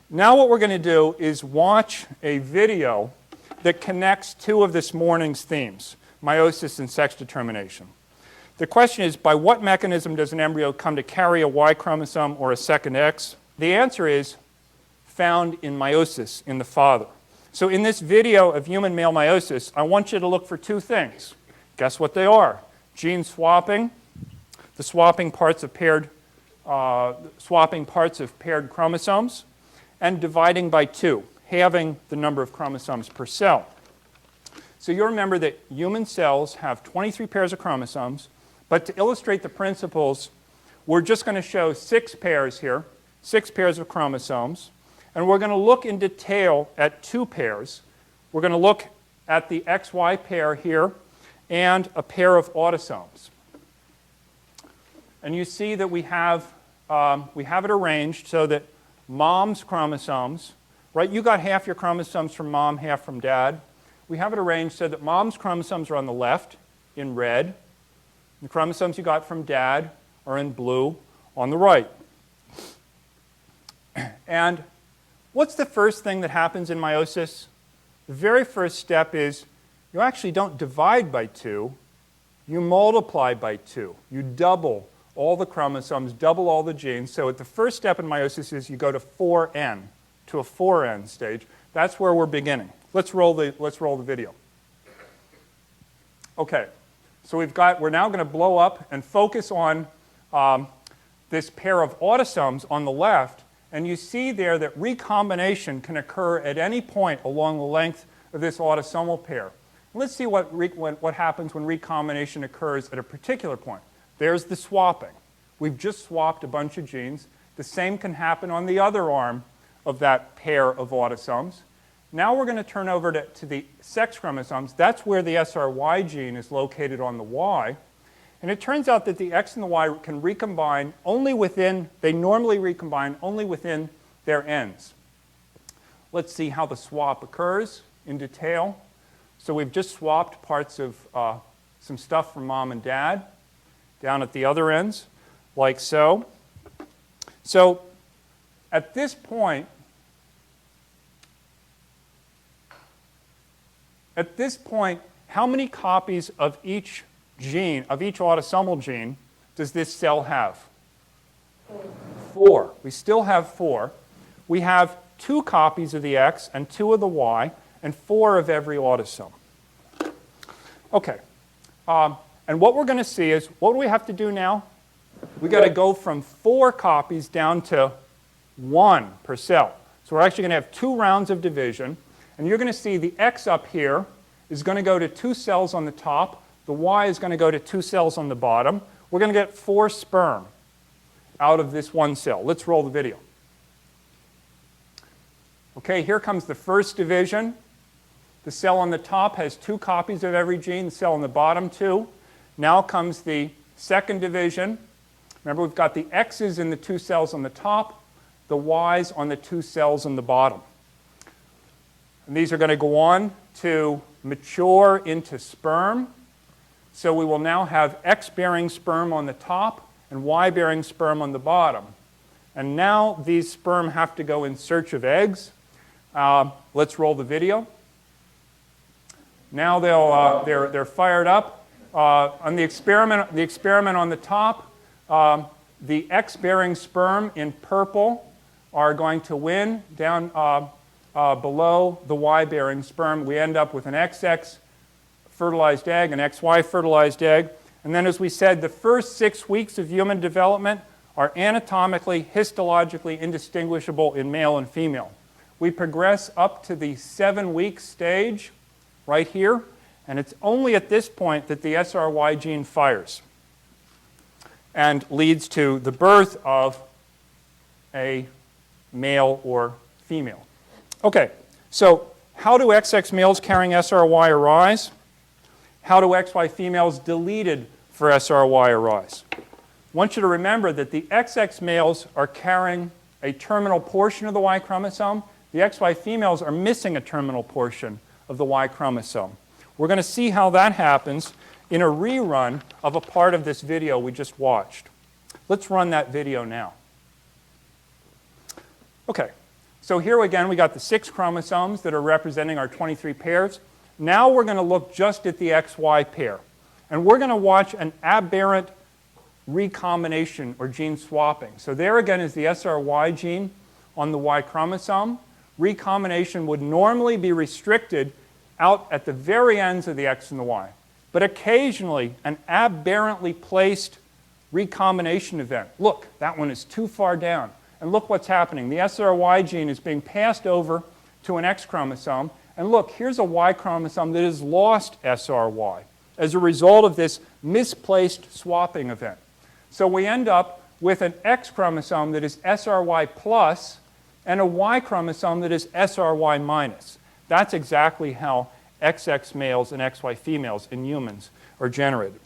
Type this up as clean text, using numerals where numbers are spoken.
Now what we're going to do is watch a video that connects two of this morning's themes, meiosis and sex determination. The question is, by what mechanism does an embryo come to carry a Y chromosome or a second X? The answer is found in meiosis, in the father. So in this video of human male meiosis, I want you to look for two things. Guess what they are? Gene swapping, the swapping parts of paired chromosomes, and dividing by 2, halving the number of chromosomes per cell. So you'll remember that human cells have 23 pairs of chromosomes, but to illustrate the principles, we're just going to show 6 pairs here, 6 pairs of chromosomes, and we're going to look in detail at 2 pairs. We're going to look at the XY pair here and a pair of autosomes. And you see that we have it arranged so that mom's chromosomes, right? You got half your chromosomes from mom, half from dad. We have it arranged so that mom's chromosomes are on the left in red. The chromosomes you got from dad are in blue on the right. And what's the first thing that happens in meiosis? The very first step is you actually don't divide by 2, you multiply by 2. You double all the chromosomes, double all the genes. So at the first step in meiosis is you go to 4n, to a 4n stage. That's where we're beginning. Let's roll the video. Okay, so we're now going to blow up and focus on this pair of autosomes on the left. And you see there that recombination can occur at any point along the length of this autosomal pair. Let's see what happens when recombination occurs at a particular point. There's the swapping. We've just swapped a bunch of genes. The same can happen on the other arm of that pair of autosomes. Now we're going to turn over to the sex chromosomes. That's where the SRY gene is located on the Y. And it turns out that the X and the Y can recombine only within, they normally recombine only within their ends. Let's see how the swap occurs in detail. So we've just swapped parts of some stuff from mom and dad down at the other ends, like so. So at this point, how many copies of each gene, of each autosomal gene, does this cell have? 4. We still have 4. We have 2 copies of the X and 2 of the Y and 4 of every autosome. Okay. And what we're going to see is, what do we have to do now? We've got to go from 4 copies down to 1 per cell. So we're actually going to have 2 rounds of division. And you're going to see the X up here is going to go to 2 cells on the top. The Y is going to go to 2 cells on the bottom. We're going to get 4 sperm out of this 1 cell. Let's roll the video. Okay, here comes the first division. The cell on the top has 2 copies of every gene. The cell on the bottom, 2. Now comes the second division. Remember, we've got the X's in the 2 cells on the top, the Y's on the 2 cells on the bottom. And these are going to go on to mature into sperm. So we will now have X-bearing sperm on the top and Y-bearing sperm on the bottom. And now these sperm have to go in search of eggs. Let's roll the video. Now they're fired up. On the experiment on the top, the X-bearing sperm in purple are going to win. Down below the Y-bearing sperm, we end up with an XX fertilized egg, an XY fertilized egg. And then, as we said, the first 6 weeks of human development are anatomically, histologically indistinguishable in male and female. We progress up to the 7-week stage right here, and it's only at this point that the SRY gene fires and leads to the birth of a male or female. Okay, so how do XX males carrying SRY arise? How do XY females deleted for SRY arise? I want you to remember that the XX males are carrying a terminal portion of the Y chromosome. The XY females are missing a terminal portion of the Y chromosome. We're going to see how that happens in a rerun of a part of this video we just watched. Let's run that video now. Okay, So here again, we got the 6 chromosomes that are representing our 23 pairs. Now we're going to look just at the XY pair. And we're going to watch an aberrant recombination or gene swapping. So there again is the SRY gene on the Y chromosome. Recombination would normally be restricted out at the very ends of the X and the Y. But occasionally, an aberrantly placed recombination event. Look, that one is too far down. And look what's happening. The SRY gene is being passed over to an X chromosome. And look, here's a Y chromosome that has lost SRY as a result of this misplaced swapping event. So we end up with an X chromosome that is SRY plus and a Y chromosome that is SRY minus. That's exactly how XX males and XY females in humans are generated.